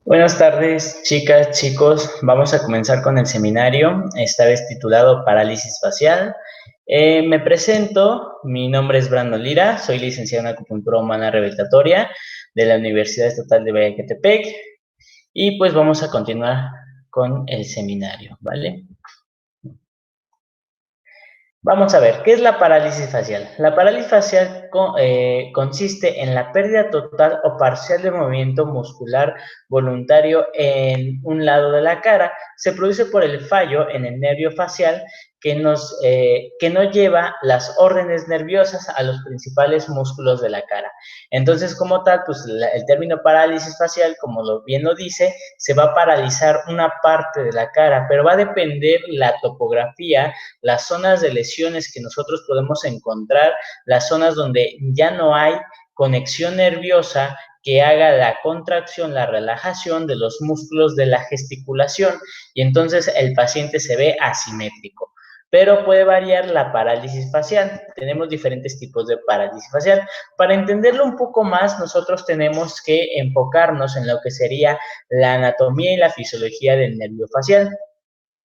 Buenas tardes, chicas, chicos. Vamos a comenzar con el seminario, esta vez titulado Parálisis Facial. Me presento, mi nombre es Brandon Lira, soy licenciado en Acupuntura Humana Rehabilitatoria de la Universidad Estatal de Vallecatepec y pues vamos a continuar con el seminario, ¿vale? Vamos a ver, ¿qué es la parálisis facial? La parálisis facial consiste en la pérdida total o parcial de movimiento muscular voluntario en un lado de la cara. Se produce por el fallo en el nervio facial que no lleva las órdenes nerviosas a los principales músculos de la cara. Entonces, como tal, pues el término parálisis facial, como bien lo dice, se va a paralizar una parte de la cara, pero va a depender la topografía, las zonas de lesiones que nosotros podemos encontrar, las zonas donde ya no hay conexión nerviosa que haga la contracción, la relajación de los músculos de la gesticulación y entonces el paciente se ve asimétrico. Pero puede variar la parálisis facial. Tenemos diferentes tipos de parálisis facial. Para entenderlo un poco más, nosotros tenemos que enfocarnos en lo que sería la anatomía y la fisiología del nervio facial.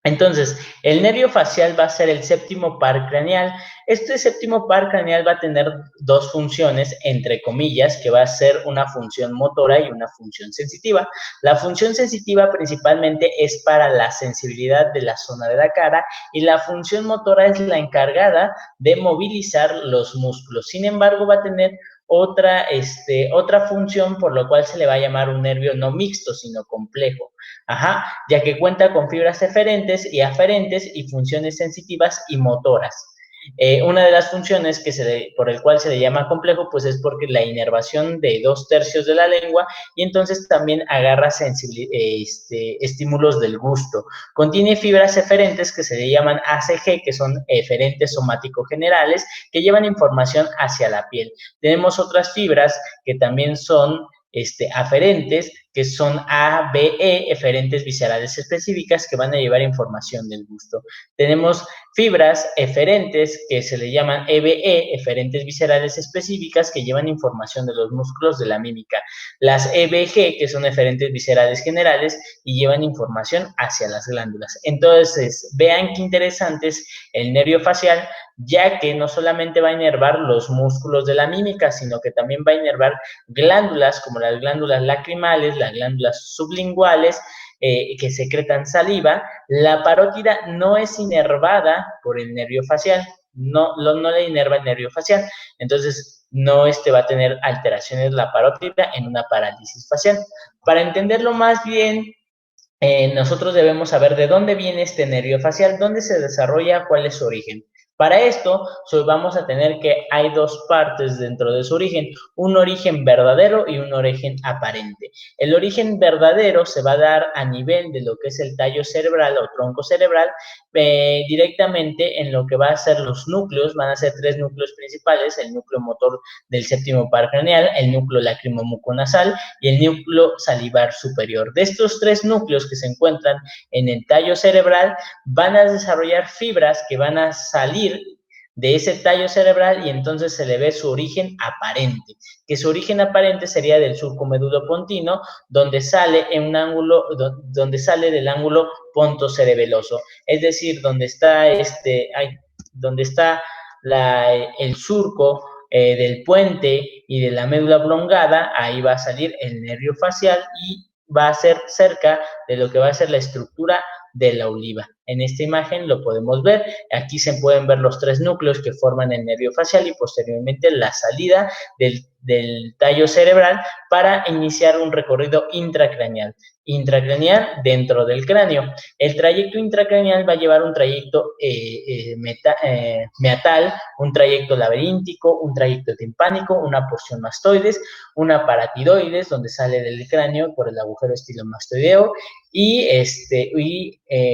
Entonces, el nervio facial va a ser el séptimo par craneal. Este séptimo par craneal va a tener dos funciones, entre comillas, que va a ser una función motora y una función sensitiva. La función sensitiva principalmente es para la sensibilidad de la zona de la cara y la función motora es la encargada de movilizar los músculos. Sin embargo, va a tener otra función por lo cual se le va a llamar un nervio no mixto, sino complejo. Ya que cuenta con fibras eferentes y aferentes y funciones sensitivas y motoras. Una de las funciones por el cual se le llama complejo, pues es porque la inervación de 2/3 de la lengua y entonces también agarra estímulos del gusto. Contiene fibras eferentes que se le llaman ACG, que son eferentes somático-generales, que llevan información hacia la piel. Tenemos otras fibras que también son aferentes, que son ABE, eferentes viscerales específicas, que van a llevar información del gusto. Tenemos fibras eferentes que se le llaman EBE, eferentes viscerales específicas, que llevan información de los músculos de la mímica. Las EBG, que son eferentes viscerales generales y llevan información hacia las glándulas. Entonces, vean qué interesante es el nervio facial, ya que no solamente va a inervar los músculos de la mímica, sino que también va a inervar glándulas como las glándulas lacrimales, las glándulas sublinguales, que secretan saliva. La parótida no es inervada por el nervio facial, no le inerva el nervio facial, entonces no va a tener alteraciones la parótida en una parálisis facial. Para entenderlo más bien, nosotros debemos saber de dónde viene este nervio facial, dónde se desarrolla, cuál es su origen. Para esto, vamos a tener que hay dos partes dentro de su origen, un origen verdadero y un origen aparente. El origen verdadero se va a dar a nivel de lo que es el tallo cerebral o tronco cerebral, directamente en lo que va a ser los núcleos. Van a ser 3 núcleos principales: el núcleo motor del séptimo par craneal, el núcleo lacrimomuconasal y el núcleo salivar superior. De estos 3 núcleos que se encuentran en el tallo cerebral, van a desarrollar fibras que van a salir de ese tallo cerebral y entonces se le ve su origen aparente, que su origen aparente sería del surco medulopontino, donde sale del ángulo pontocerebeloso, es decir, donde está el surco del puente y de la médula oblongada. Ahí va a salir el nervio facial y va a ser cerca de lo que va a ser la estructura de la oliva. En esta imagen lo podemos ver. Aquí se pueden ver los 3 núcleos que forman el nervio facial y posteriormente la salida del tallo cerebral para iniciar un recorrido intracraneal dentro del cráneo. El trayecto intracraneal va a llevar un trayecto meatal, un trayecto laberíntico, un trayecto timpánico, una porción mastoides, una paratidoides, donde sale del cráneo por el agujero estilomastoideo, y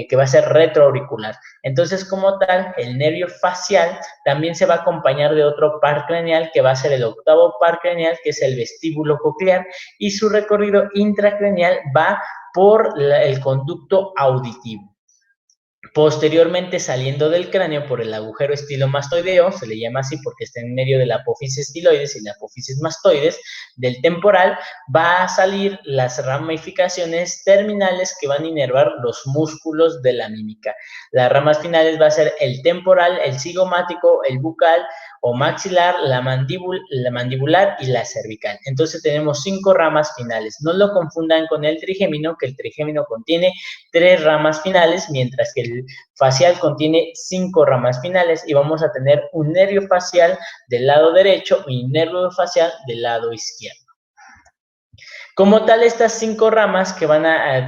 que va a ser retroauricular. Entonces, como tal, el nervio facial también se va a acompañar de otro par craneal, que va a ser el octavo par craneal, que es el vestíbulo coclear, y su recorrido intracraneal va por el conducto auditivo. Posteriormente, saliendo del cráneo por el agujero estilomastoideo, se le llama así porque está en medio de la apófisis estiloides y la apófisis mastoides, del temporal, va a salir las ramificaciones terminales que van a inervar los músculos de la mímica. Las ramas finales va a ser el temporal, el cigomático, el bucal o maxilar, la mandibular y la cervical. Entonces tenemos 5 ramas finales. No lo confundan con el trigémino, que el trigémino contiene 3 ramas finales, mientras que el facial contiene 5 ramas finales y vamos a tener un nervio facial del lado derecho y un nervio facial del lado izquierdo. Como tal, estas 5 ramas que van a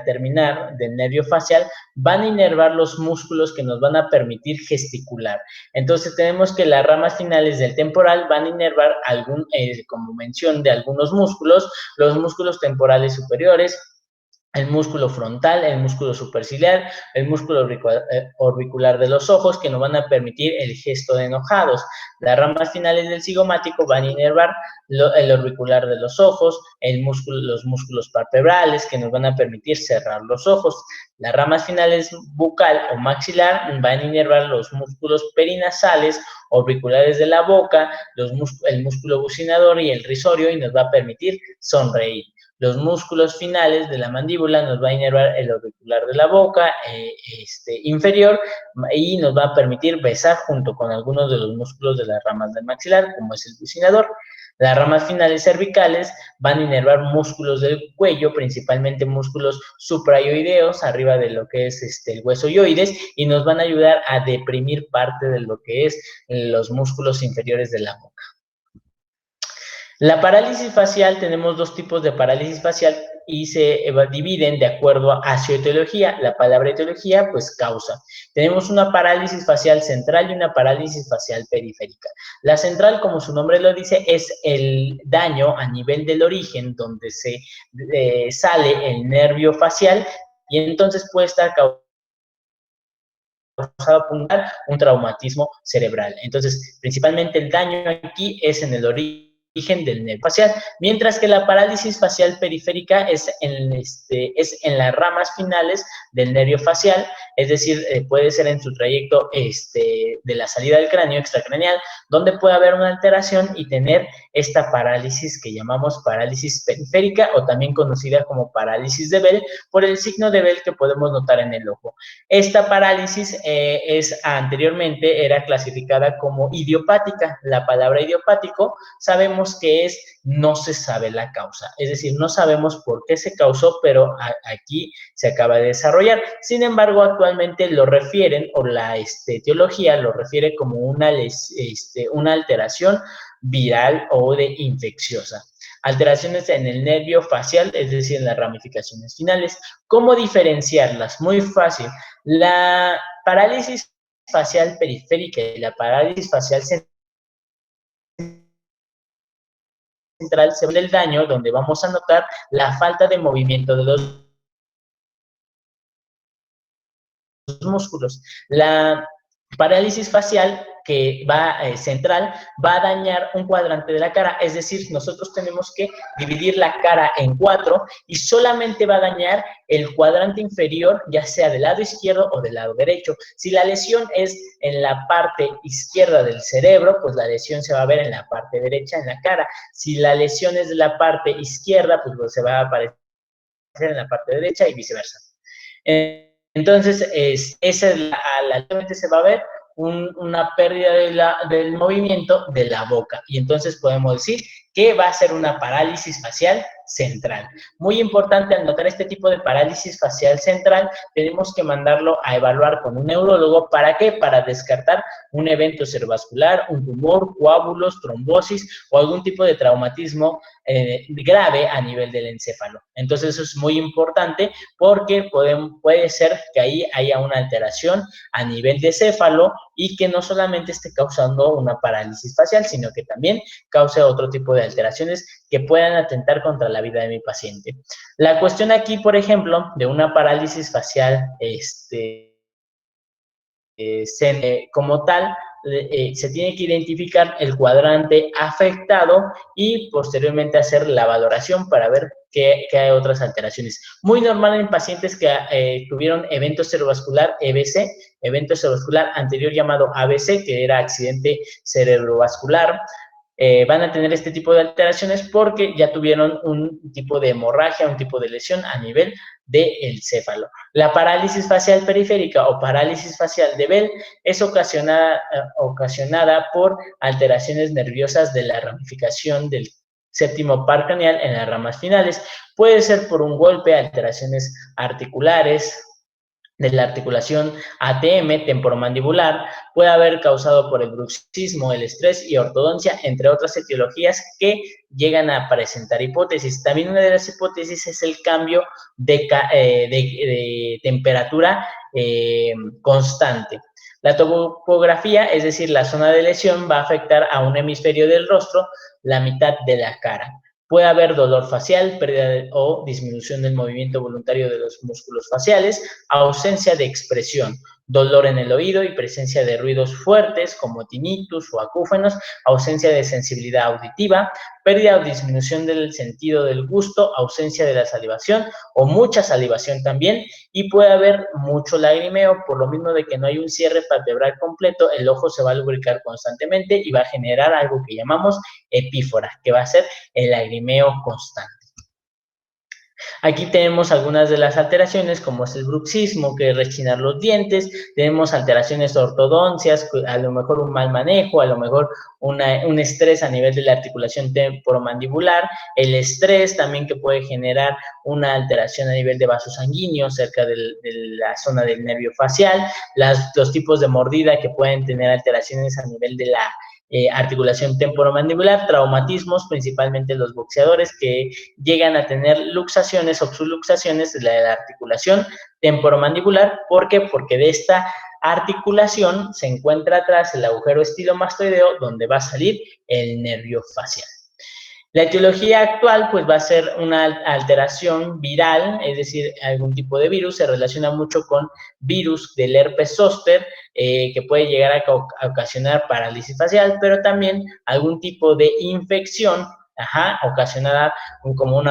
terminar del nervio facial van a inervar los músculos que nos van a permitir gesticular. Entonces, tenemos que las ramas finales del temporal van a inervar como mención de algunos músculos, los músculos temporales superiores, el músculo frontal, el músculo superciliar, el músculo orbicular de los ojos, que nos van a permitir el gesto de enojados. Las ramas finales del cigomático van a inervar el orbicular de los ojos, los músculos palpebrales, que nos van a permitir cerrar los ojos. Las ramas finales bucal o maxilar van a inervar los músculos perinasales, orbiculares de la boca, el músculo bucinador y el risorio, y nos va a permitir sonreír. Los músculos finales de la mandíbula nos va a inervar el orbicular de la boca inferior y nos va a permitir besar junto con algunos de los músculos de las ramas del maxilar, como es el bucinador. Las ramas finales cervicales van a inervar músculos del cuello, principalmente músculos suprayoideos, arriba de lo que es el hueso yoides, y nos van a ayudar a deprimir parte de lo que es los músculos inferiores de la boca. La parálisis facial, tenemos 2 tipos de parálisis facial y se dividen de acuerdo a su etiología. La palabra etiología, pues causa. Tenemos una parálisis facial central y una parálisis facial periférica. La central, como su nombre lo dice, es el daño a nivel del origen donde se sale el nervio facial y entonces puede estar causado por un traumatismo cerebral. Entonces, principalmente el daño aquí es en el origen del nervio facial, mientras que la parálisis facial periférica es en las ramas finales del nervio facial, es decir, puede ser en su trayecto de la salida del cráneo extracraneal, donde puede haber una alteración y tener esta parálisis que llamamos parálisis periférica o también conocida como parálisis de Bell por el signo de Bell que podemos notar en el ojo. Esta parálisis anteriormente era clasificada como idiopática. La palabra idiopático sabemos que no se sabe la causa, es decir, no sabemos por qué se causó, pero aquí se acaba de desarrollar. Sin embargo, actualmente lo refieren, o la etiología lo refiere como una alteración viral o de infecciosa. Alteraciones en el nervio facial, es decir, en las ramificaciones finales. ¿Cómo diferenciarlas? Muy fácil. La parálisis facial periférica y la parálisis facial central se ve el daño, donde vamos a notar la falta de movimiento de los músculos. La parálisis facial central va a dañar un cuadrante de la cara, es decir, nosotros tenemos que dividir la cara en 4 y solamente va a dañar el cuadrante inferior, ya sea del lado izquierdo o del lado derecho. Si la lesión es en la parte izquierda del cerebro, pues la lesión se va a ver en la parte derecha, en la cara. Si la lesión es de la parte izquierda, pues se va a aparecer en la parte derecha y viceversa. Entonces, se va a ver una pérdida del movimiento de la boca. Y entonces podemos decir que va a ser una parálisis facial central. Muy importante, al notar este tipo de parálisis facial central, tenemos que mandarlo a evaluar con un neurólogo. ¿Para qué? Para descartar un evento cerebrovascular, un tumor, coágulos, trombosis o algún tipo de traumatismo grave a nivel del encéfalo. Entonces, eso es muy importante porque puede ser que ahí haya una alteración a nivel de céfalo y que no solamente esté causando una parálisis facial, sino que también cause otro tipo de alteraciones que puedan atentar contra la vida de mi paciente. La cuestión aquí, por ejemplo, de una parálisis facial como tal, se tiene que identificar el cuadrante afectado y posteriormente hacer la valoración para ver qué hay otras alteraciones. Muy normal en pacientes que tuvieron evento cerebrovascular EBC, evento cerebrovascular anterior llamado ABC, que era accidente cerebrovascular. Van a tener este tipo de alteraciones porque ya tuvieron un tipo de hemorragia, un tipo de lesión a nivel del céfalo. La parálisis facial periférica o parálisis facial de Bell es ocasionada por alteraciones nerviosas de la ramificación del séptimo par craneal en las ramas finales. Puede ser por un golpe, alteraciones articulares, de la articulación ATM temporomandibular, puede haber causado por el bruxismo, el estrés y ortodoncia, entre otras etiologías que llegan a presentar hipótesis. También una de las hipótesis es el cambio de temperatura constante. La topografía, es decir, la zona de lesión, va a afectar a un hemisferio del rostro, la mitad de la cara. Puede haber dolor facial, pérdida o disminución del movimiento voluntario de los músculos faciales, ausencia de expresión, dolor en el oído y presencia de ruidos fuertes como tinnitus o acúfenos, ausencia de sensibilidad auditiva, pérdida o disminución del sentido del gusto, ausencia de la salivación o mucha salivación también, y puede haber mucho lagrimeo, por lo mismo de que no hay un cierre palpebral completo, el ojo se va a lubricar constantemente y va a generar algo que llamamos epífora, que va a ser el lagrimeo constante. Aquí tenemos algunas de las alteraciones, como es el bruxismo, que es rechinar los dientes, tenemos alteraciones ortodoncias, a lo mejor un mal manejo, a lo mejor un estrés a nivel de la articulación temporomandibular, el estrés también que puede generar una alteración a nivel de vasos sanguíneos cerca de la zona del nervio facial, los tipos de mordida que pueden tener alteraciones a nivel de la articulación temporomandibular, traumatismos, principalmente los boxeadores que llegan a tener luxaciones o subluxaciones de la articulación temporomandibular. ¿Por qué? Porque de esta articulación se encuentra atrás el agujero estilomastoideo donde va a salir el nervio facial. La etiología actual pues va a ser una alteración viral, es decir, algún tipo de virus, se relaciona mucho con virus del herpes zóster, que puede llegar a ocasionar parálisis facial, pero también algún tipo de infección, ocasionada como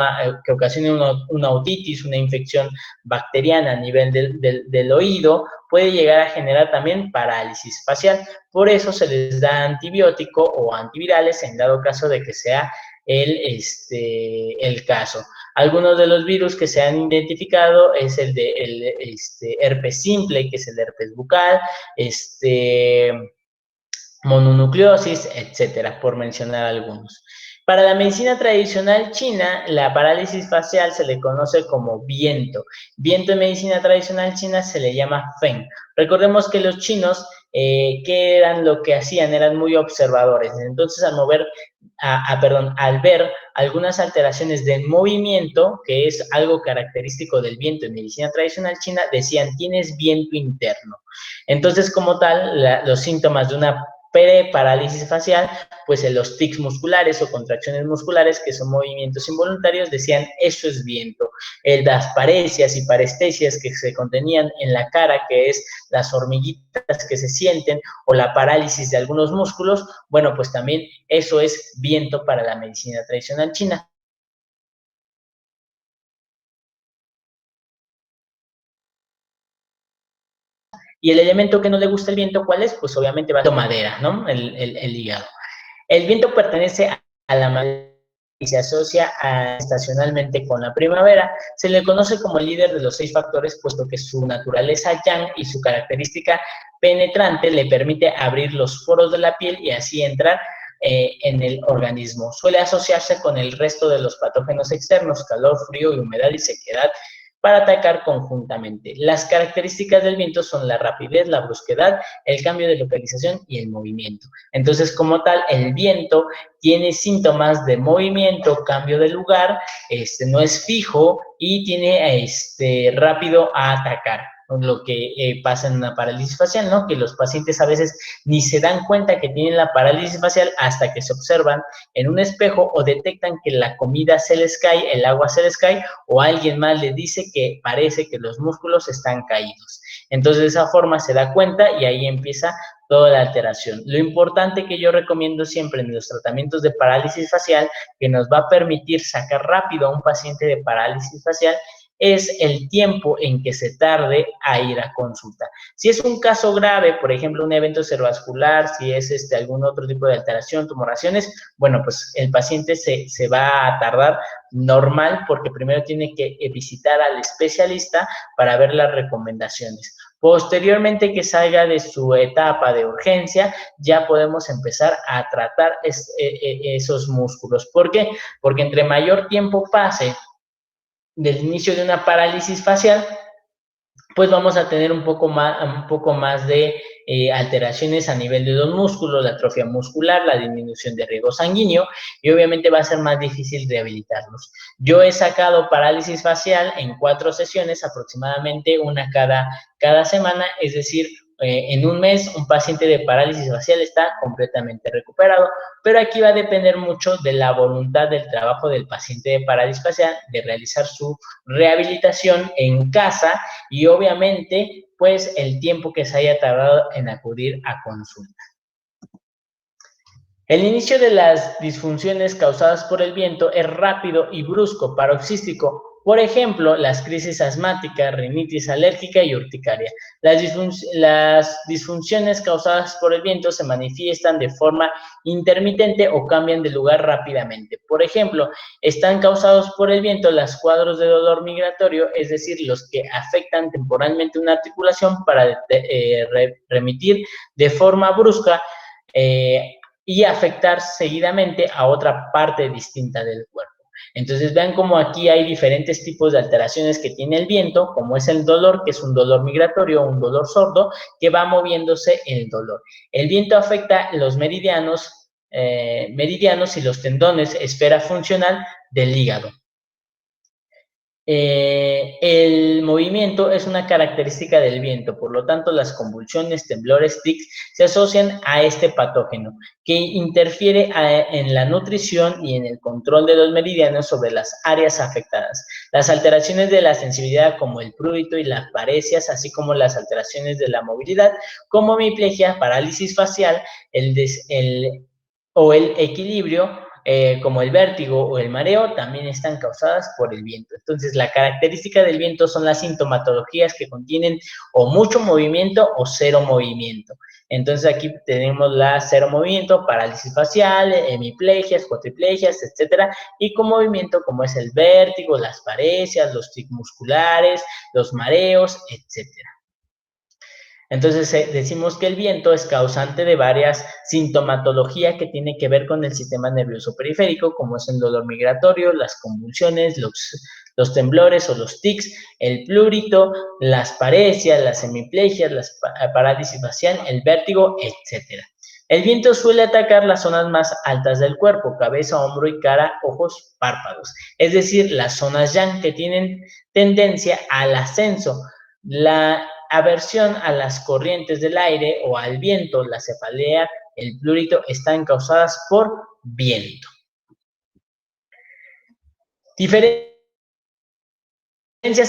que ocasione una otitis, una infección bacteriana a nivel del oído, puede llegar a generar también parálisis facial. Por eso se les da antibiótico o antivirales en dado caso de que sea el caso. Algunos de los virus que se han identificado es el de herpes simple, que es el herpes bucal, mononucleosis, etcétera, por mencionar algunos. Para la medicina tradicional china, la parálisis facial se le conoce como viento. Viento en medicina tradicional china se le llama feng. Recordemos que los chinos, ¿qué eran lo que hacían? Eran muy observadores. Entonces, al ver algunas alteraciones del movimiento, que es algo característico del viento en medicina tradicional china, decían, tienes viento interno. Entonces, como tal, los síntomas de una parálisis facial, pues en los tics musculares o contracciones musculares, que son movimientos involuntarios, decían, eso es viento. Las paresias y parestesias que se contenían en la cara, que es las hormiguitas que se sienten, o la parálisis de algunos músculos, bueno, pues también eso es viento para la medicina tradicional china. Y el elemento que no le gusta el viento, ¿cuál es? Pues obviamente va a ser madera, ¿no? El hígado. El viento pertenece a la madera y se asocia estacionalmente con la primavera. Se le conoce como el líder de los 6 factores, puesto que su naturaleza yang y su característica penetrante le permite abrir los poros de la piel y así entrar en el organismo. Suele asociarse con el resto de los patógenos externos, calor, frío, humedad y sequedad, para atacar conjuntamente. Las características del viento son la rapidez, la brusquedad, el cambio de localización y el movimiento. Entonces, como tal, el viento tiene síntomas de movimiento, cambio de lugar, no es fijo y tiene rápido a atacar. Lo que pasa en una parálisis facial, ¿no? Que los pacientes a veces ni se dan cuenta que tienen la parálisis facial hasta que se observan en un espejo o detectan que la comida se les cae, el agua se les cae, o alguien más les dice que parece que los músculos están caídos. Entonces, de esa forma se da cuenta y ahí empieza toda la alteración. Lo importante que yo recomiendo siempre en los tratamientos de parálisis facial, que nos va a permitir sacar rápido a un paciente de parálisis facial, es el tiempo en que se tarde a ir a consulta. Si es un caso grave, por ejemplo, un evento cerebrovascular, si es algún otro tipo de alteración, tumoraciones, bueno, pues el paciente se va a tardar normal porque primero tiene que visitar al especialista para ver las recomendaciones. Posteriormente que salga de su etapa de urgencia, ya podemos empezar a tratar esos músculos. ¿Por qué? Porque entre mayor tiempo pase del inicio de una parálisis facial, pues vamos a tener un poco más de alteraciones a nivel de los músculos, la atrofia muscular, la disminución de riego sanguíneo y obviamente va a ser más difícil rehabilitarlos. Yo he sacado parálisis facial en 4 sesiones, aproximadamente una cada semana, es decir, en un mes un paciente de parálisis facial está completamente recuperado, pero aquí va a depender mucho de la voluntad del trabajo del paciente de parálisis facial, de realizar su rehabilitación en casa y obviamente pues el tiempo que se haya tardado en acudir a consulta. El inicio de las disfunciones causadas por el viento es rápido y brusco, paroxístico. Por ejemplo, las crisis asmáticas, rinitis alérgica y urticaria. Las disfunciones causadas por el viento se manifiestan de forma intermitente o cambian de lugar rápidamente. Por ejemplo, están causados por el viento los cuadros de dolor migratorio, es decir, los que afectan temporalmente una articulación para remitir de forma brusca y afectar seguidamente a otra parte distinta del cuerpo. Entonces vean cómo aquí hay diferentes tipos de alteraciones que tiene el viento, como es el dolor, que es un dolor migratorio o un dolor sordo, que va moviéndose el dolor. El viento afecta los meridianos y los tendones, esfera funcional del hígado. El movimiento es una característica del viento, por lo tanto las convulsiones, temblores, tics se asocian a este patógeno que interfiere en la nutrición y en el control de los meridianos sobre las áreas afectadas. Las alteraciones de la sensibilidad como el prurito y las paresias, así como las alteraciones de la movilidad como hemiplegia, parálisis facial o el equilibrio, como el vértigo o el mareo, también están causadas por el viento. Entonces, la característica del viento son las sintomatologías que contienen o mucho movimiento o cero movimiento. Entonces, aquí tenemos la cero movimiento, parálisis facial, hemiplegias, cuatriplegias, etcétera, y con movimiento como es el vértigo, las paresias, los tics musculares, los mareos, etcétera. Entonces, decimos que el viento es causante de varias sintomatologías que tiene que ver con el sistema nervioso periférico, como es el dolor migratorio, las convulsiones, los temblores o los tics, el plurito, las paresias, las hemiplegias, las parálisis facial, el vértigo, etc. El viento suele atacar las zonas más altas del cuerpo, cabeza, hombro y cara, ojos, párpados, es decir, las zonas yang que tienen tendencia al ascenso. La aversión a las corrientes del aire o al viento, la cefalea, el plurito, están causadas por viento. Diferencias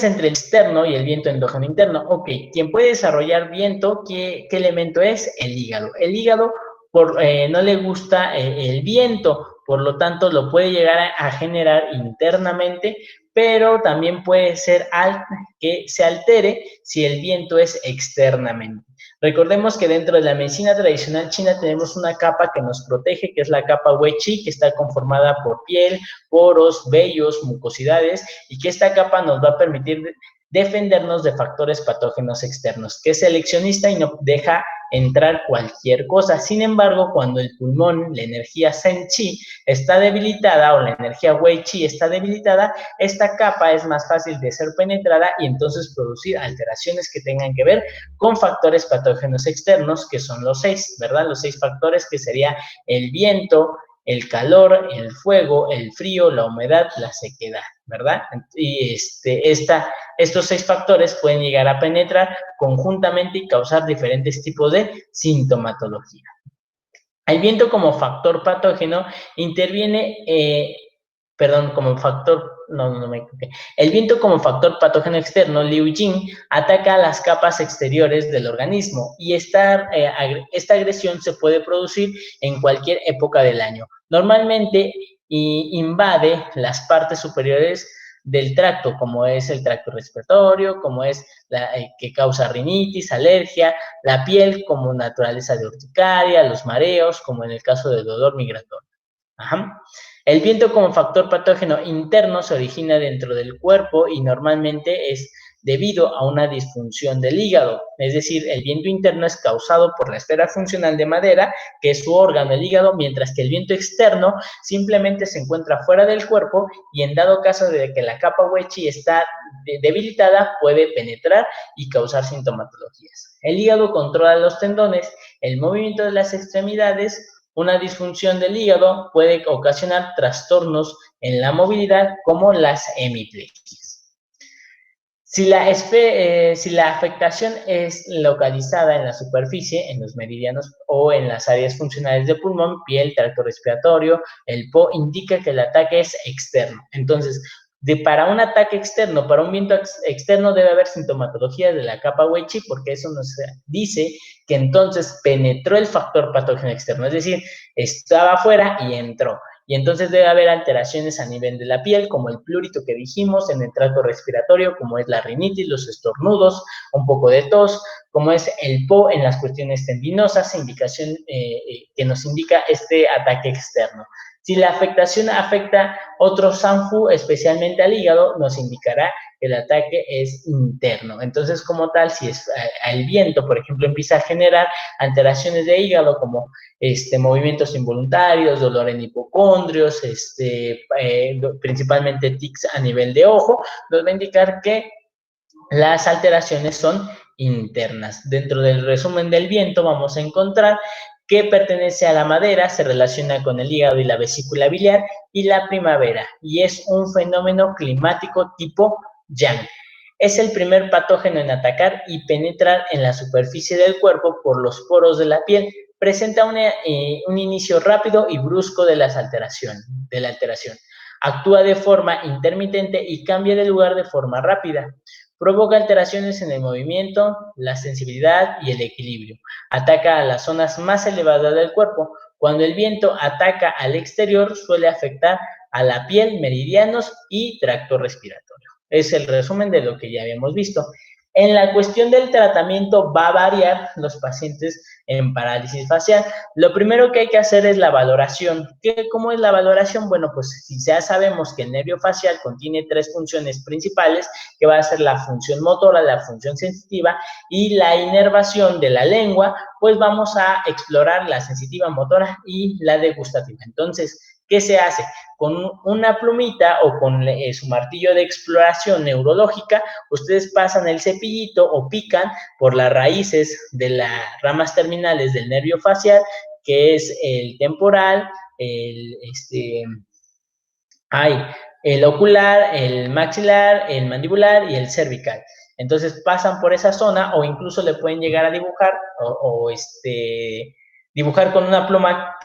entre el externo y el viento endógeno interno. Ok, ¿quién puede desarrollar viento? ¿Qué elemento es? El hígado. El hígado no le gusta el viento, por lo tanto lo puede llegar a generar internamente, pero también puede ser que se altere si el viento es externamente. Recordemos que dentro de la medicina tradicional china tenemos una capa que nos protege, que es la capa Wei Qi, que está conformada por piel, poros, vellos, mucosidades, y que esta capa nos va a permitir defendernos de factores patógenos externos, que es seleccionista y no deja entrar cualquier cosa. Sin embargo, cuando el pulmón, la energía Shen Qi está debilitada o la energía Wei Qi está debilitada, esta capa es más fácil de ser penetrada y entonces producir alteraciones que tengan que ver con factores patógenos externos, que son los 6, ¿verdad? Los 6 factores que sería el viento, el calor, el fuego, el frío, la humedad, la sequedad, ¿verdad? Y estos 6 factores pueden llegar a penetrar conjuntamente y causar diferentes tipos de sintomatología. El viento como factor patógeno interviene perdón, como factor, no me equivoqué. El viento como factor patógeno externo, Liu Jin, ataca las capas exteriores del organismo y esta agresión se puede producir en cualquier época del año. Normalmente invade las partes superiores del tracto, como es el tracto respiratorio, como es que causa rinitis, alergia, la piel como naturaleza de urticaria, los mareos, como en el caso del dolor migratorio. Ajá. El viento como factor patógeno interno se origina dentro del cuerpo y normalmente es debido a una disfunción del hígado. Es decir, el viento interno es causado por la esfera funcional de madera, que es su órgano, el hígado, mientras que el viento externo simplemente se encuentra fuera del cuerpo y en dado caso de que la capa Wechi está debilitada, puede penetrar y causar sintomatologías. El hígado controla los tendones, el movimiento de las extremidades. Una disfunción del hígado puede ocasionar trastornos en la movilidad como las hemiplegias. Si la afectación es localizada en la superficie, en los meridianos o en las áreas funcionales de pulmón, piel, tracto respiratorio, el PO indica que el ataque es externo. Entonces, para un ataque externo, para un viento externo debe haber sintomatología de la capa Weiqi, porque eso nos dice que entonces penetró el factor patógeno externo, es decir, estaba afuera y entró. Y entonces debe haber alteraciones a nivel de la piel, como el plurito que dijimos, en el tracto respiratorio, como es la rinitis, los estornudos, un poco de tos, como es el PO en las cuestiones tendinosas, indicación que nos indica este ataque externo. Si la afectación afecta otro SANFU, especialmente al hígado, nos indicará que el ataque es interno. Entonces, como tal, si es el viento, por ejemplo, empieza a generar alteraciones de hígado como movimientos involuntarios, dolor en hipocondrios, principalmente tics a nivel de ojo, nos va a indicar que las alteraciones son internas. Dentro del resumen del viento vamos a encontrar que pertenece a la madera, se relaciona con el hígado y la vesícula biliar y la primavera, y es un fenómeno climático tipo Yang. Es el primer patógeno en atacar y penetrar en la superficie del cuerpo por los poros de la piel. Presenta un inicio rápido y brusco de la alteración. Actúa de forma intermitente y cambia de lugar de forma rápida. Provoca alteraciones en el movimiento, la sensibilidad y el equilibrio. Ataca a las zonas más elevadas del cuerpo. Cuando el viento ataca al exterior, suele afectar a la piel, meridianos y tracto respiratorio. Es el resumen de lo que ya habíamos visto. En la cuestión del tratamiento va a variar los pacientes en parálisis facial. Lo primero que hay que hacer es la valoración. ¿Cómo es la valoración? Bueno, pues si ya sabemos que el nervio facial contiene 3 funciones principales, que va a ser la función motora, la función sensitiva y la inervación de la lengua, pues vamos a explorar la sensitiva, motora y la degustativa. Entonces, ¿qué se hace? Con una plumita o con su martillo de exploración neurológica, ustedes pasan el cepillito o pican por las raíces de las ramas terminales del nervio facial, que es el temporal, el ocular, el maxilar, el mandibular y el cervical. Entonces pasan por esa zona o incluso le pueden llegar a dibujar dibujar con una pluma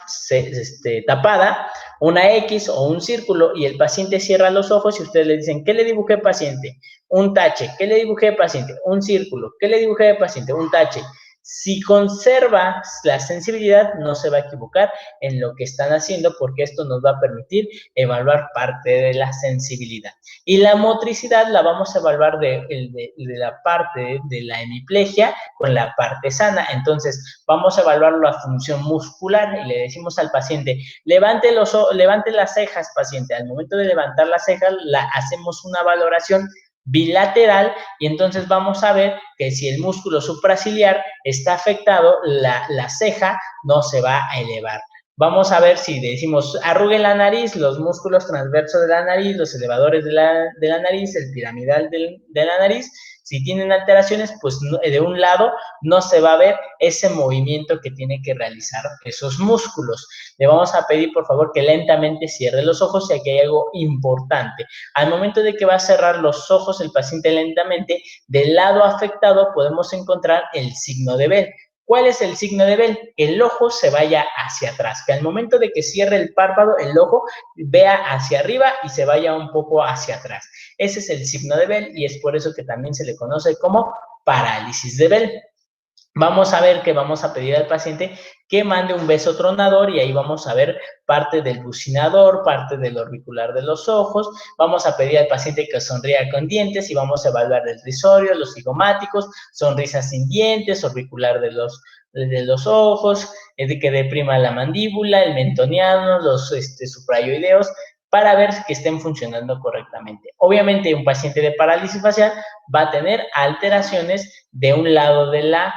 tapada, una X o un círculo, y el paciente cierra los ojos y ustedes le dicen, ¿qué le dibujé, paciente? Un tache. ¿Qué le dibujé, paciente? Un círculo. ¿Qué le dibujé, paciente? Un tache. Si conserva la sensibilidad, no se va a equivocar en lo que están haciendo, porque esto nos va a permitir evaluar parte de la sensibilidad. Y la motricidad la vamos a evaluar de la parte de la hemiplegia con la parte sana. Entonces, vamos a evaluar la función muscular y le decimos al paciente, levante las cejas, paciente. Al momento de levantar las cejas, hacemos una valoración bilateral y entonces vamos a ver que si el músculo supraciliar está afectado, la ceja no se va a elevar. Vamos a ver si decimos arrugue la nariz, los músculos transversos de la nariz, los elevadores de la nariz, el piramidal de la nariz, si tienen alteraciones, pues de un lado no se va a ver ese movimiento que tiene que realizar esos músculos. Le vamos a pedir, por favor, que lentamente cierre los ojos, ya que hay algo importante. Al momento de que va a cerrar los ojos el paciente lentamente, del lado afectado podemos encontrar el signo de Bell. ¿Cuál es el signo de Bell? Que el ojo se vaya hacia atrás, que al momento de que cierre el párpado, el ojo vea hacia arriba y se vaya un poco hacia atrás. Ese es el signo de Bell y es por eso que también se le conoce como parálisis de Bell. Vamos a ver que vamos a pedir al paciente que mande un beso tronador y ahí vamos a ver parte del bucinador, parte del auricular de los ojos. Vamos a pedir al paciente que sonría con dientes y vamos a evaluar el risorio, los cigomáticos, sonrisa sin dientes, auricular de los ojos, que deprima la mandíbula, el mentoniano, los suprayoideos, para ver que estén funcionando correctamente. Obviamente, un paciente de parálisis facial va a tener alteraciones de un lado de la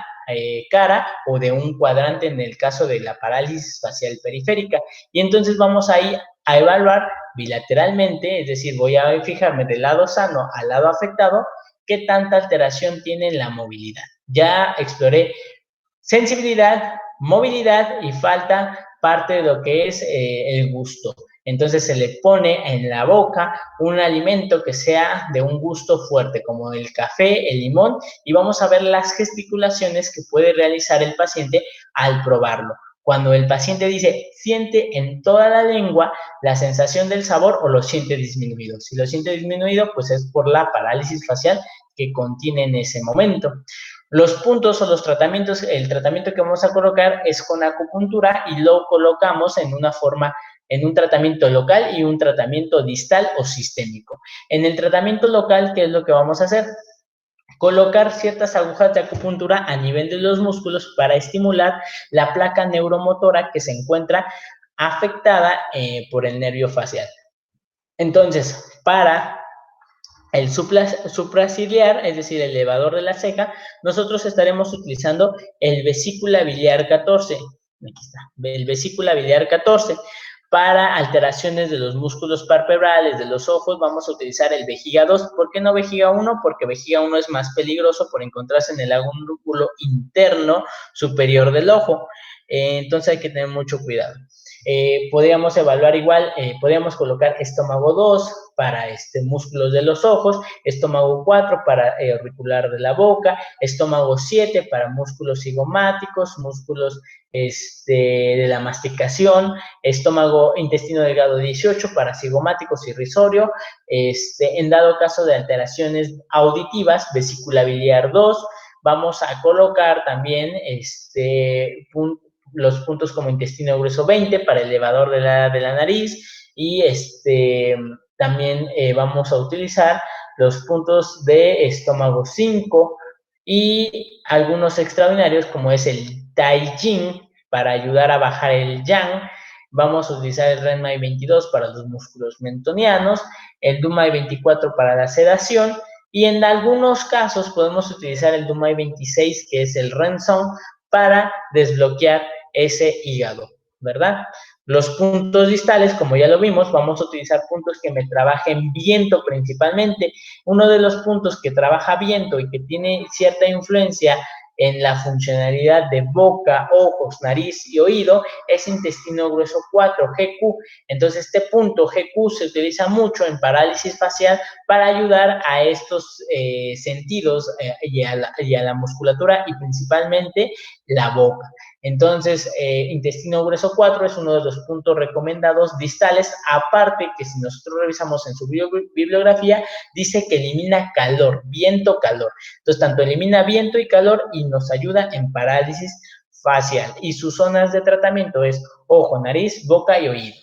cara o de un cuadrante en el caso de la parálisis facial periférica. Y entonces vamos ahí a evaluar bilateralmente, es decir, voy a fijarme del lado sano al lado afectado, qué tanta alteración tiene la movilidad. Ya exploré sensibilidad, movilidad y falta parte de lo que es el gusto. Entonces se le pone en la boca un alimento que sea de un gusto fuerte, como el café, el limón, y vamos a ver las gesticulaciones que puede realizar el paciente al probarlo. Cuando el paciente dice, siente en toda la lengua la sensación del sabor o lo siente disminuido. Si lo siente disminuido, pues es por la parálisis facial que contiene en ese momento. Los puntos o los tratamientos, el tratamiento que vamos a colocar es con acupuntura y lo colocamos en una forma, en un tratamiento local y un tratamiento distal o sistémico. En el tratamiento local, ¿qué es lo que vamos a hacer? Colocar ciertas agujas de acupuntura a nivel de los músculos para estimular la placa neuromotora que se encuentra afectada por el nervio facial. Entonces, para el supraciliar, es decir, el elevador de la ceja, nosotros estaremos utilizando el vesícula biliar 14. Aquí está, el vesícula biliar 14. Para alteraciones de los músculos palpebrales, de los ojos, vamos a utilizar el vejiga 2. ¿Por qué no vejiga 1? Porque vejiga 1 es más peligroso por encontrarse en el agúnculo interno superior del ojo. Entonces hay que tener mucho cuidado. Podríamos evaluar igual, podríamos colocar estómago 2 para músculos de los ojos, estómago 4 para auricular de la boca, estómago 7 para músculos cigomáticos, músculos de la masticación, intestino delgado 18 para cigomáticos y risorio, en dado caso de alteraciones auditivas, vesícula biliar 2, vamos a colocar también los puntos como intestino grueso 20 para el elevador de la nariz y también vamos a utilizar los puntos de estómago 5 y algunos extraordinarios como es el Tai Chi para ayudar a bajar el yang. Vamos a utilizar el Renmai 22 para los músculos mentonianos, el Dumai 24 para la sedación y en algunos casos podemos utilizar el Dumai 26 que es el Rensong para desbloquear ese hígado, ¿verdad? Los puntos distales, como ya lo vimos, vamos a utilizar puntos que me trabajen viento principalmente. Uno de los puntos que trabaja viento y que tiene cierta influencia en la funcionalidad de boca, ojos, nariz y oído es intestino grueso 4, GQ. Entonces, este punto GQ se utiliza mucho en parálisis facial para ayudar a estos sentidos y a la musculatura y principalmente la boca. Entonces, intestino grueso 4 es uno de los puntos recomendados distales, aparte que si nosotros revisamos en su bibliografía, dice que elimina calor, viento, calor. Entonces, tanto elimina viento y calor y nos ayuda en parálisis facial. Y sus zonas de tratamiento es ojo, nariz, boca y oído.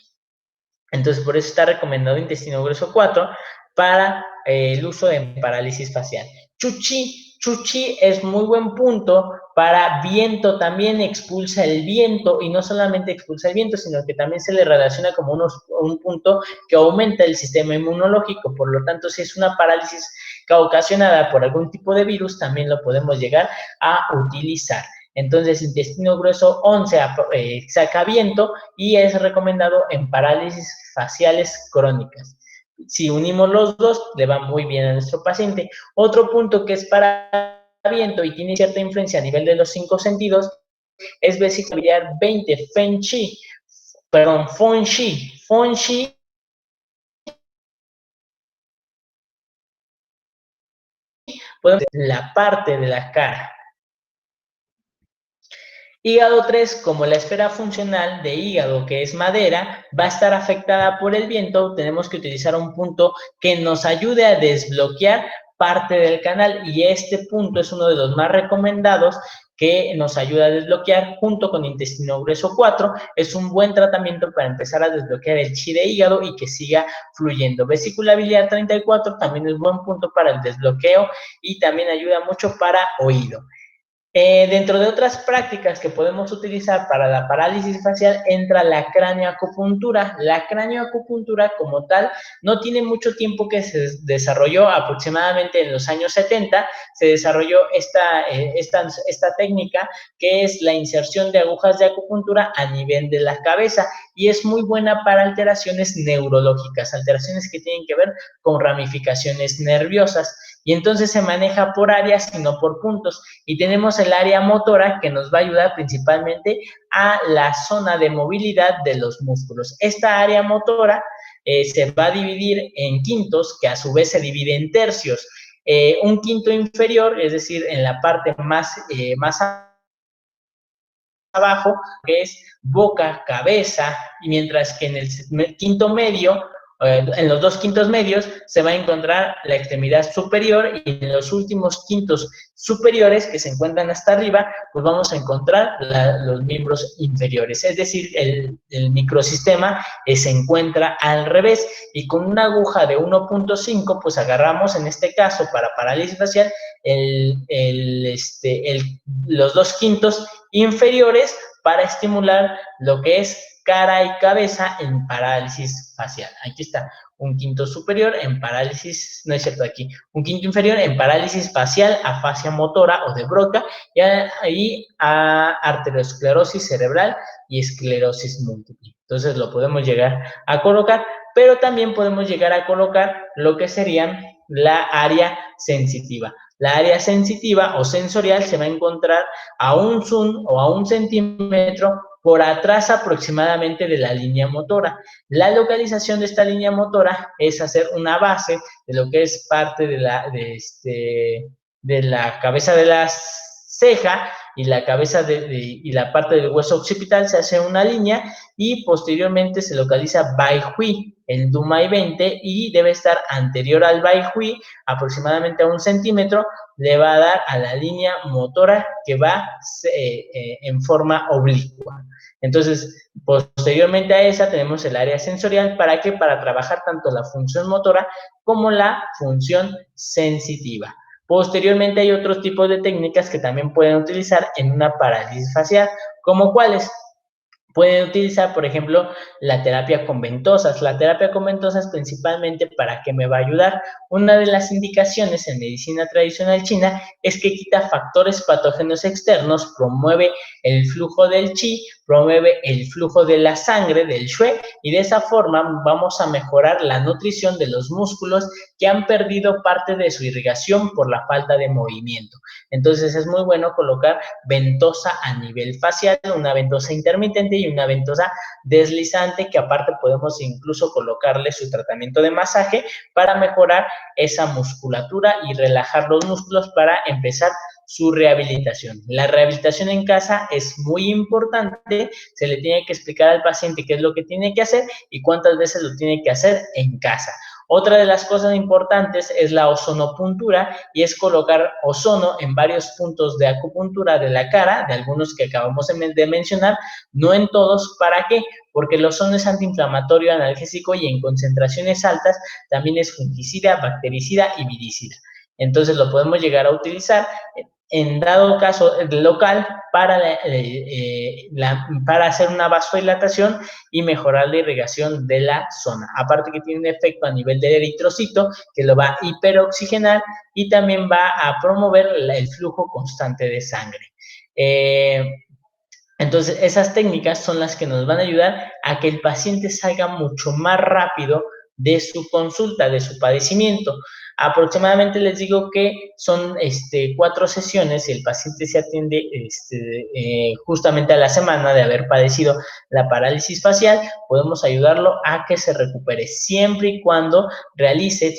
Entonces, por eso está recomendado intestino grueso 4 para el uso en parálisis facial. Chuchi es muy buen punto para viento, también expulsa el viento y no solamente expulsa el viento, sino que también se le relaciona como un punto que aumenta el sistema inmunológico. Por lo tanto, si es una parálisis ocasionada por algún tipo de virus, también lo podemos llegar a utilizar. Entonces, intestino grueso 11 saca viento y es recomendado en parálisis faciales crónicas. Si unimos los dos, le va muy bien a nuestro paciente. Otro punto que es para viento y tiene cierta influencia a nivel de los 5 sentidos es vesícula biliar 20, Feng Shi. Podemos la parte de la cara. Hígado 3, como la esfera funcional de hígado, que es madera, va a estar afectada por el viento, tenemos que utilizar un punto que nos ayude a desbloquear parte del canal, y este punto es uno de los más recomendados que nos ayuda a desbloquear junto con intestino grueso 4. Es un buen tratamiento para empezar a desbloquear el chi de hígado y que siga fluyendo. Vesícula biliar 34 también es buen punto para el desbloqueo y también ayuda mucho para oído. Dentro de otras prácticas que podemos utilizar para la parálisis facial entra la craneoacupuntura. La craneoacupuntura como tal no tiene mucho tiempo que se desarrolló, aproximadamente en los años 70 se desarrolló esta técnica, que es la inserción de agujas de acupuntura a nivel de la cabeza, y es muy buena para alteraciones neurológicas, alteraciones que tienen que ver con ramificaciones nerviosas, y entonces se maneja por áreas y no por puntos. Y tenemos el área motora, que nos va a ayudar principalmente a la zona de movilidad de los músculos. Esta área motora se va a dividir en quintos, que a su vez se divide en tercios. Un quinto inferior, es decir, en la parte más abajo, que es boca, cabeza, y mientras que en el quinto medio, en los dos quintos medios, se va a encontrar la extremidad superior, y en los últimos quintos superiores, que se encuentran hasta arriba, pues vamos a encontrar los miembros inferiores. Es decir, el microsistema se encuentra al revés, y con una aguja de 1.5, pues agarramos, en este caso, para parálisis facial, los dos quintos inferiores para estimular lo que es cara y cabeza en parálisis facial. Aquí está, un quinto superior en parálisis, no es cierto, aquí, un quinto inferior en parálisis facial, afasia motora o de Broca, y ahí a arteriosclerosis cerebral y esclerosis múltiple. Entonces lo podemos llegar a colocar, pero también podemos llegar a colocar lo que serían la área sensitiva. La área sensitiva o sensorial se va a encontrar a un zoom o a 1 centímetro por atrás aproximadamente de la línea motora. La localización de esta línea motora es hacer una base de lo que es parte de la cabeza de la ceja, y la cabeza y la parte del hueso occipital se hace una línea, y posteriormente se localiza Baihui, el Dumai 20, y debe estar anterior al Baihui, aproximadamente a 1 centímetro, le va a dar a la línea motora que va en forma oblicua. Entonces, posteriormente a esa tenemos el área sensorial. ¿Para qué? Para trabajar tanto la función motora como la función sensitiva. Posteriormente hay otros tipos de técnicas que también pueden utilizar en una parálisis facial, como cuáles. Pueden utilizar, por ejemplo, la terapia con ventosas. La terapia con ventosas principalmente, ¿para qué me va a ayudar? Una de las indicaciones en medicina tradicional china es que quita factores patógenos externos, promueve el flujo del chi, promueve el flujo de la sangre, del shui, y de esa forma vamos a mejorar la nutrición de los músculos que han perdido parte de su irrigación por la falta de movimiento. Entonces es muy bueno colocar ventosa a nivel facial, una ventosa intermitente y una ventosa deslizante, que aparte podemos incluso colocarle su tratamiento de masaje para mejorar esa musculatura y relajar los músculos para empezar su rehabilitación. La rehabilitación en casa es muy importante, se le tiene que explicar al paciente qué es lo que tiene que hacer y cuántas veces lo tiene que hacer en casa. Otra de las cosas importantes es la ozonopuntura, y es colocar ozono en varios puntos de acupuntura de la cara, de algunos que acabamos de mencionar, no en todos. ¿Para qué? Porque el ozono es antiinflamatorio, analgésico, y en concentraciones altas también es fungicida, bactericida y viricida. Entonces lo podemos llegar a utilizar en dado caso local para hacer una vasodilatación y mejorar la irrigación de la zona. Aparte que tiene un efecto a nivel del eritrocito, que lo va a hiperoxigenar y también va a promover el flujo constante de sangre. Entonces, esas técnicas son las que nos van a ayudar a que el paciente salga mucho más rápido de su consulta, de su padecimiento. Aproximadamente les digo que son 4 sesiones y el paciente se atiende justamente a la semana de haber padecido la parálisis facial. Podemos ayudarlo a que se recupere siempre y cuando realice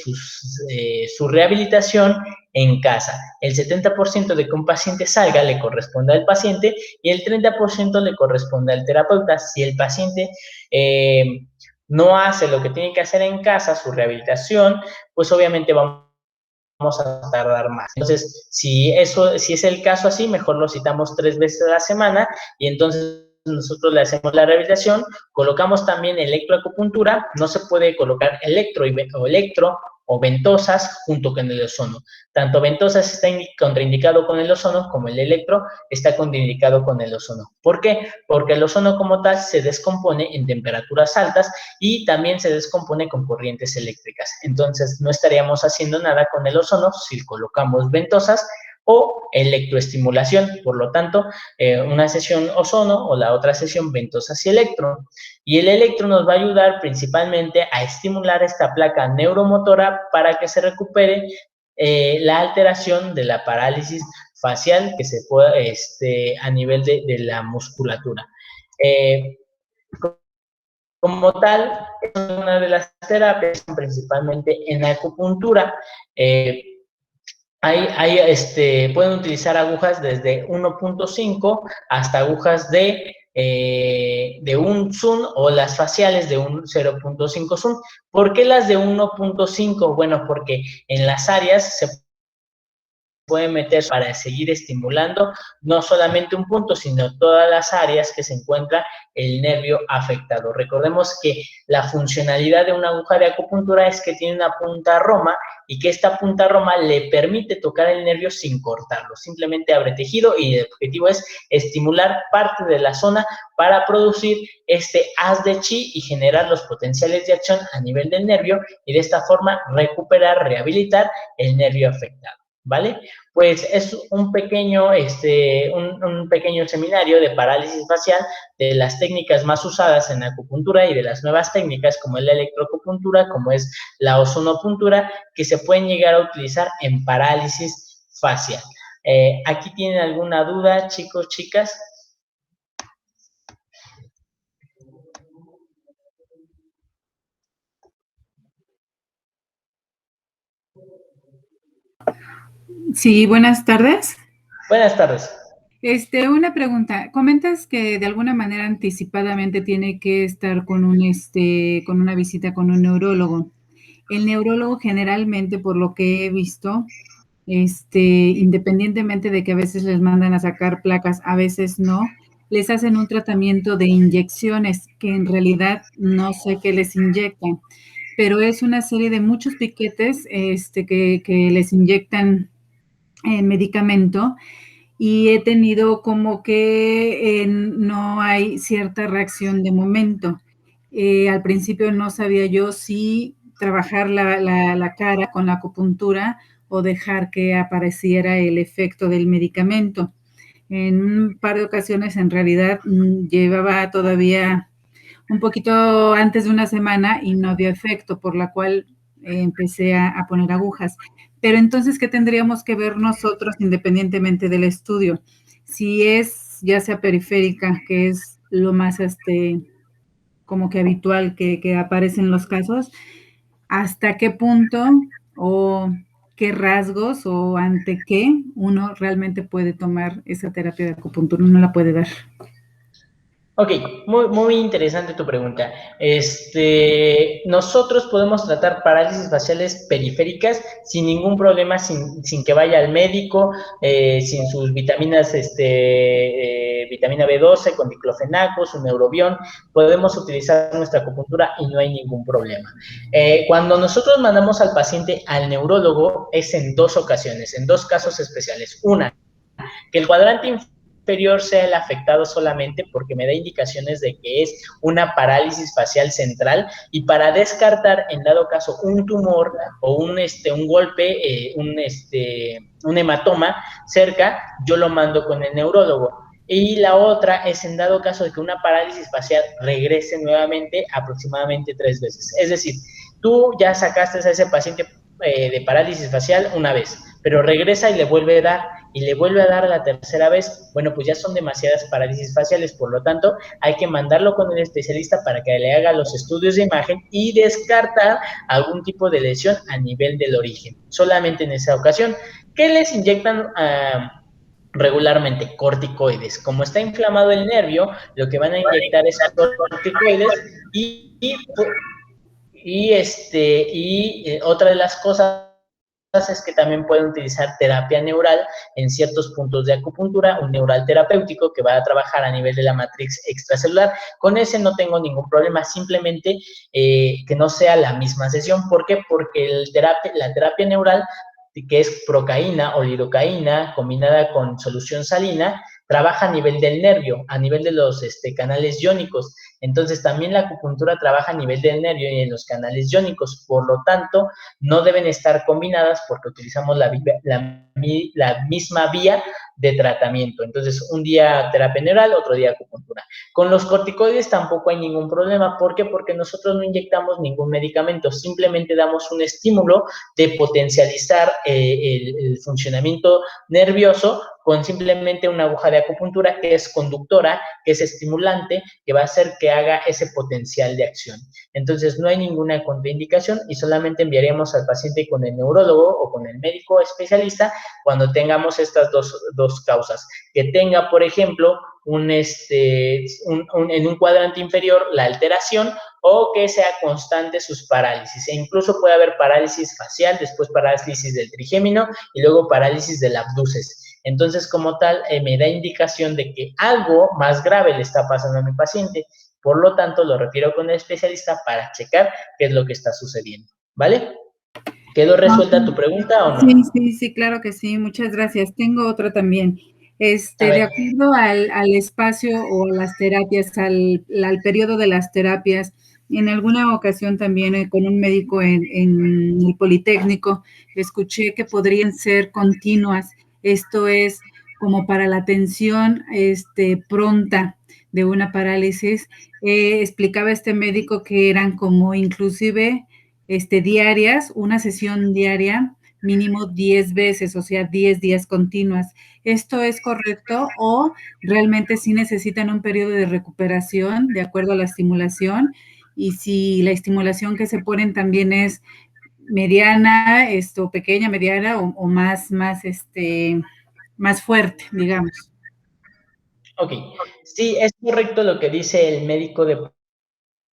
su rehabilitación en casa. El 70% de que un paciente salga le corresponde al paciente y el 30% le corresponde al terapeuta. Si el paciente no hace lo que tiene que hacer en casa, su rehabilitación, pues obviamente vamos a tardar más. Entonces, si es el caso así, mejor lo citamos 3 veces a la semana y entonces nosotros le hacemos la rehabilitación, colocamos también electroacupuntura, no se puede colocar electro o ventosas junto con el ozono. Tanto ventosas está contraindicado con el ozono como el electro está contraindicado con el ozono. ¿Por qué? Porque el ozono como tal se descompone en temperaturas altas y también se descompone con corrientes eléctricas. Entonces, no estaríamos haciendo nada con el ozono si colocamos ventosas o electroestimulación. Por lo tanto, una sesión ozono o la otra sesión ventosas y electro. Y el electro nos va a ayudar principalmente a estimular esta placa neuromotora para que se recupere la alteración de la parálisis facial que se pueda a nivel de la musculatura. Como tal, es una de las terapias principalmente en acupuntura. Pueden utilizar agujas desde 1.5 hasta agujas de 1 Sun o las faciales de un 0.5 Sun. ¿Por qué las de 1.5? Bueno, porque en las áreas se puede meter para seguir estimulando no solamente un punto, sino todas las áreas que se encuentra el nervio afectado. Recordemos que la funcionalidad de una aguja de acupuntura es que tiene una punta roma y que esta punta roma le permite tocar el nervio sin cortarlo. Simplemente abre tejido y el objetivo es estimular parte de la zona para producir este haz de chi y generar los potenciales de acción a nivel del nervio y de esta forma recuperar, rehabilitar el nervio afectado. ¿Vale? Pues es un pequeño seminario de parálisis facial, de las técnicas más usadas en acupuntura y de las nuevas técnicas como es la electroacupuntura, como es la ozonopuntura, que se pueden llegar a utilizar en parálisis facial. ¿Aquí tienen alguna duda, chicos, chicas? Sí, buenas tardes. Buenas tardes. Una pregunta. Comentas que de alguna manera anticipadamente tiene que estar con con una visita con un neurólogo. El neurólogo generalmente, por lo que he visto, independientemente de que a veces les mandan a sacar placas, a veces no, les hacen un tratamiento de inyecciones que en realidad no sé qué les inyectan, pero es una serie de muchos piquetes, que les inyectan medicamento y he tenido como que no hay cierta reacción de momento. Al principio no sabía yo si trabajar la cara con la acupuntura o dejar que apareciera el efecto del medicamento. En un par de ocasiones, en realidad, llevaba todavía un poquito antes de una semana y no dio efecto, por la cual empecé a poner agujas. Pero entonces, ¿qué tendríamos que ver nosotros independientemente del estudio? Si es ya sea periférica, que es lo más como que habitual que aparece en los casos, ¿hasta qué punto o qué rasgos o ante qué uno realmente puede tomar esa terapia de acupuntura, uno la puede dar? Ok, muy interesante tu pregunta. Nosotros podemos tratar parálisis faciales periféricas sin ningún problema, sin que vaya al médico, sin sus vitaminas, vitamina B12 con diclofenaco, su neurobión. Podemos utilizar nuestra acupuntura y no hay ningún problema. Cuando nosotros mandamos al paciente al neurólogo es en 2 ocasiones, en 2 casos especiales. Una, que el cuadrante inferior sea el afectado solamente porque me da indicaciones de que es una parálisis facial central y para descartar en dado caso un tumor o un golpe, un hematoma cerca, yo lo mando con el neurólogo. Y la otra es en dado caso de que una parálisis facial regrese nuevamente aproximadamente 3 veces. Es decir, tú ya sacaste a ese paciente de parálisis facial una vez, pero regresa y le vuelve a dar, y le vuelve a dar la tercera vez, bueno, pues ya son demasiadas parálisis faciales, por lo tanto, hay que mandarlo con el especialista para que le haga los estudios de imagen y descartar algún tipo de lesión a nivel del origen, solamente en esa ocasión. ¿Qué les inyectan regularmente? Corticoides. Como está inflamado el nervio, lo que van a inyectar es corticoides y otra de las cosas es que también pueden utilizar terapia neural en ciertos puntos de acupuntura, un neural terapéutico que va a trabajar a nivel de la matriz extracelular. Con ese no tengo ningún problema, simplemente que no sea la misma sesión. ¿Por qué? Porque la terapia neural, que es procaína o lidocaína combinada con solución salina, trabaja a nivel del nervio, a nivel de los canales iónicos. Entonces, también la acupuntura trabaja a nivel del nervio y en los canales iónicos. Por lo tanto, no deben estar combinadas porque utilizamos la misma vía de tratamiento. Entonces, un día terapia neural, otro día acupuntura. Con los corticoides tampoco hay ningún problema. ¿Por qué? Porque nosotros no inyectamos ningún medicamento, simplemente damos un estímulo de potencializar el funcionamiento nervioso con simplemente una aguja de acupuntura que es conductora, que es estimulante, que va a hacer que haga ese potencial de acción. Entonces, no hay ninguna contraindicación y solamente enviaríamos al paciente con el neurólogo o con el médico especialista cuando tengamos estas dos causas. Que tenga, por ejemplo, en un cuadrante inferior la alteración o que sea constante sus parálisis. E incluso puede haber parálisis facial, después parálisis del trigémino y luego parálisis del abduces. Entonces, como tal, me da indicación de que algo más grave le está pasando a mi paciente. Por lo tanto, lo refiero con el especialista para checar qué es lo que está sucediendo. ¿Vale? ¿Quedó resuelta tu pregunta o no? Sí, claro que sí. Muchas gracias. Tengo otra también. De acuerdo al espacio o a las terapias, al periodo de las terapias, en alguna ocasión también con un médico en el Politécnico, escuché que podrían ser continuas. Esto es como para la atención pronta de una parálisis. Explicaba este médico que eran como inclusive diarias, una sesión diaria, mínimo 10 veces, o sea, 10 días continuas. ¿Esto es correcto o realmente sí necesitan un periodo de recuperación de acuerdo a la estimulación? Y si la estimulación que se ponen también es mediana, pequeña, mediana o más fuerte, digamos. Ok, sí, es correcto lo que dice el médico de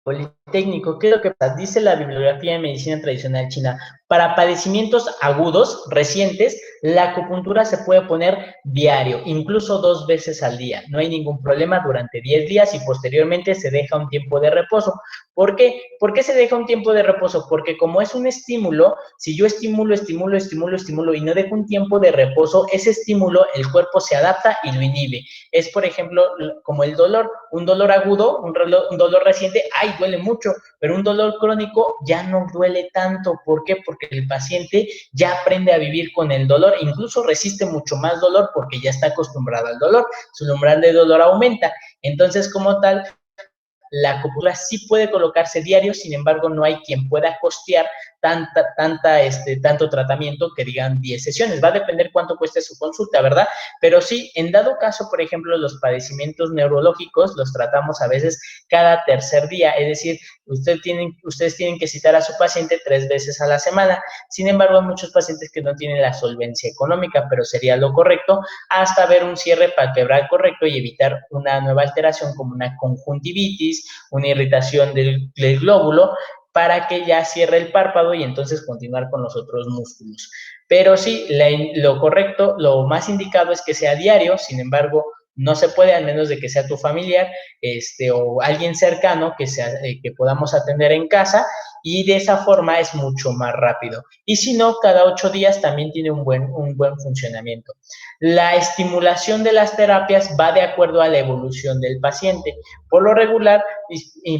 Politécnico. ¿Qué es lo que pasa? Dice la bibliografía de medicina tradicional china. Para padecimientos agudos, recientes, la acupuntura se puede poner diario, incluso 2 veces al día. No hay ningún problema durante 10 días y posteriormente se deja un tiempo de reposo. ¿Por qué? ¿Por qué se deja un tiempo de reposo? Porque como es un estímulo, si yo estimulo y no dejo un tiempo de reposo, ese estímulo, el cuerpo se adapta y lo inhibe. Es, por ejemplo, como el dolor, un dolor agudo, un dolor reciente, ¡ay, duele mucho! Pero un dolor crónico ya no duele tanto. ¿Por qué? Porque el paciente ya aprende a vivir con el dolor, incluso resiste mucho más dolor porque ya está acostumbrado al dolor, su umbral de dolor aumenta. Entonces, como tal, la acupuntura sí puede colocarse diario, sin embargo, no hay quien pueda costear tanto tratamiento que digan 10 sesiones. Va a depender cuánto cueste su consulta, ¿verdad? Pero sí, en dado caso, por ejemplo, los padecimientos neurológicos los tratamos a veces cada tercer día, es decir, ustedes tienen que citar a su paciente 3 veces a la semana. Sin embargo, hay muchos pacientes que no tienen la solvencia económica, pero sería lo correcto hasta ver un cierre palpebral correcto y evitar una nueva alteración como una conjuntivitis, una irritación del glóbulo, para que ya cierre el párpado y entonces continuar con los otros músculos. Pero sí, lo correcto, lo más indicado es que sea diario. Sin embargo, no se puede, al menos de que sea tu familiar o alguien cercano que podamos atender en casa, y de esa forma es mucho más rápido. Y si no, cada 8 días también tiene un buen funcionamiento. La estimulación de las terapias va de acuerdo a la evolución del paciente. Por lo regular,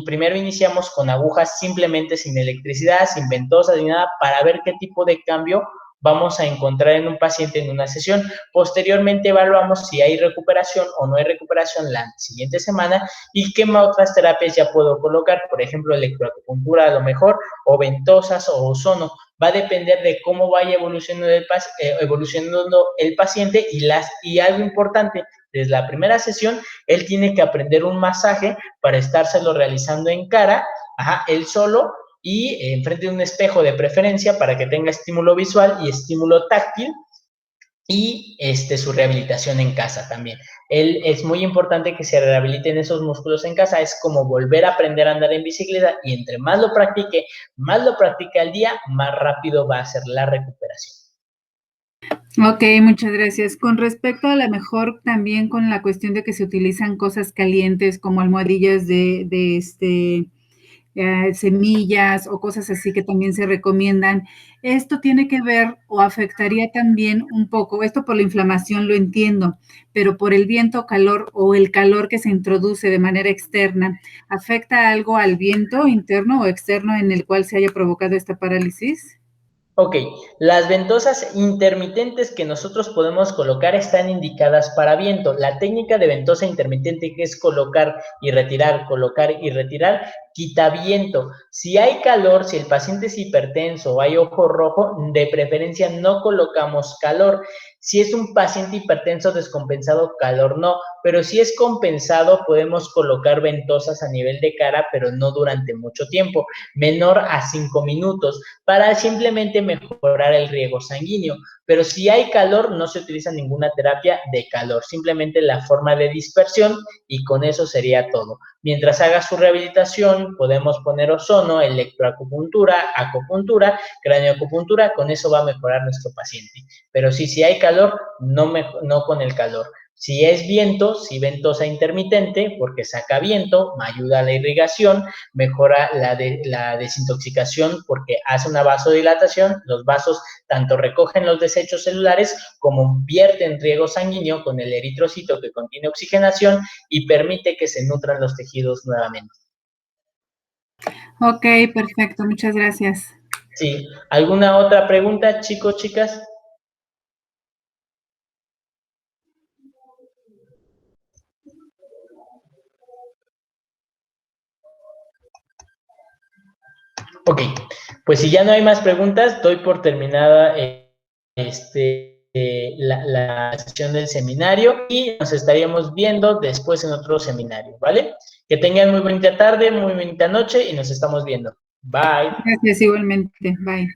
primero iniciamos con agujas simplemente sin electricidad, sin ventosas ni nada, para ver qué tipo de cambio vamos a encontrar en un paciente en una sesión. Posteriormente evaluamos si hay recuperación o no hay recuperación la siguiente semana y qué otras terapias ya puedo colocar, por ejemplo, electroacupuntura a lo mejor, o ventosas o ozono. Va a depender de cómo vaya evolucionando el paciente y algo importante, desde la primera sesión, él tiene que aprender un masaje para estárselo realizando en cara, él solo, y enfrente de un espejo de preferencia para que tenga estímulo visual y estímulo táctil, y su rehabilitación en casa también. Es muy importante que se rehabiliten esos músculos en casa, es como volver a aprender a andar en bicicleta, y entre más lo practique al día, más rápido va a ser la recuperación. Ok, muchas gracias. Con respecto a lo mejor también con la cuestión de que se utilizan cosas calientes como almohadillas de semillas o cosas así que también se recomiendan, ¿esto tiene que ver o afectaría también un poco? Esto por la inflamación lo entiendo, pero por el viento, calor o el calor que se introduce de manera externa, ¿afecta algo al viento interno o externo en el cual se haya provocado esta parálisis? Ok, las ventosas intermitentes que nosotros podemos colocar están indicadas para viento. La técnica de ventosa intermitente, que es colocar y retirar, quita viento. Si hay calor, si el paciente es hipertenso o hay ojo rojo, de preferencia no colocamos calor. Si es un paciente hipertenso descompensado, calor no, pero si es compensado, podemos colocar ventosas a nivel de cara, pero no durante mucho tiempo, menor a 5 minutos, para simplemente mejorar el riego sanguíneo. Pero si hay calor, no se utiliza ninguna terapia de calor, simplemente la forma de dispersión, y con eso sería todo. Mientras haga su rehabilitación, podemos poner ozono, electroacupuntura, acupuntura, craneoacupuntura, con eso va a mejorar nuestro paciente. Pero sí, si hay calor, no con el calor. Si es viento, si ventosa intermitente, porque saca viento, ayuda a la irrigación, mejora la desintoxicación porque hace una vasodilatación, los vasos tanto recogen los desechos celulares como vierten riego sanguíneo con el eritrocito que contiene oxigenación y permite que se nutran los tejidos nuevamente. Ok, perfecto, muchas gracias. Sí, ¿alguna otra pregunta, chicos, chicas? Ok, pues si ya no hay más preguntas, doy por terminada la sesión del seminario y nos estaríamos viendo después en otro seminario, ¿vale? Que tengan muy bonita tarde, muy bonita noche y nos estamos viendo. Bye. Gracias igualmente. Bye.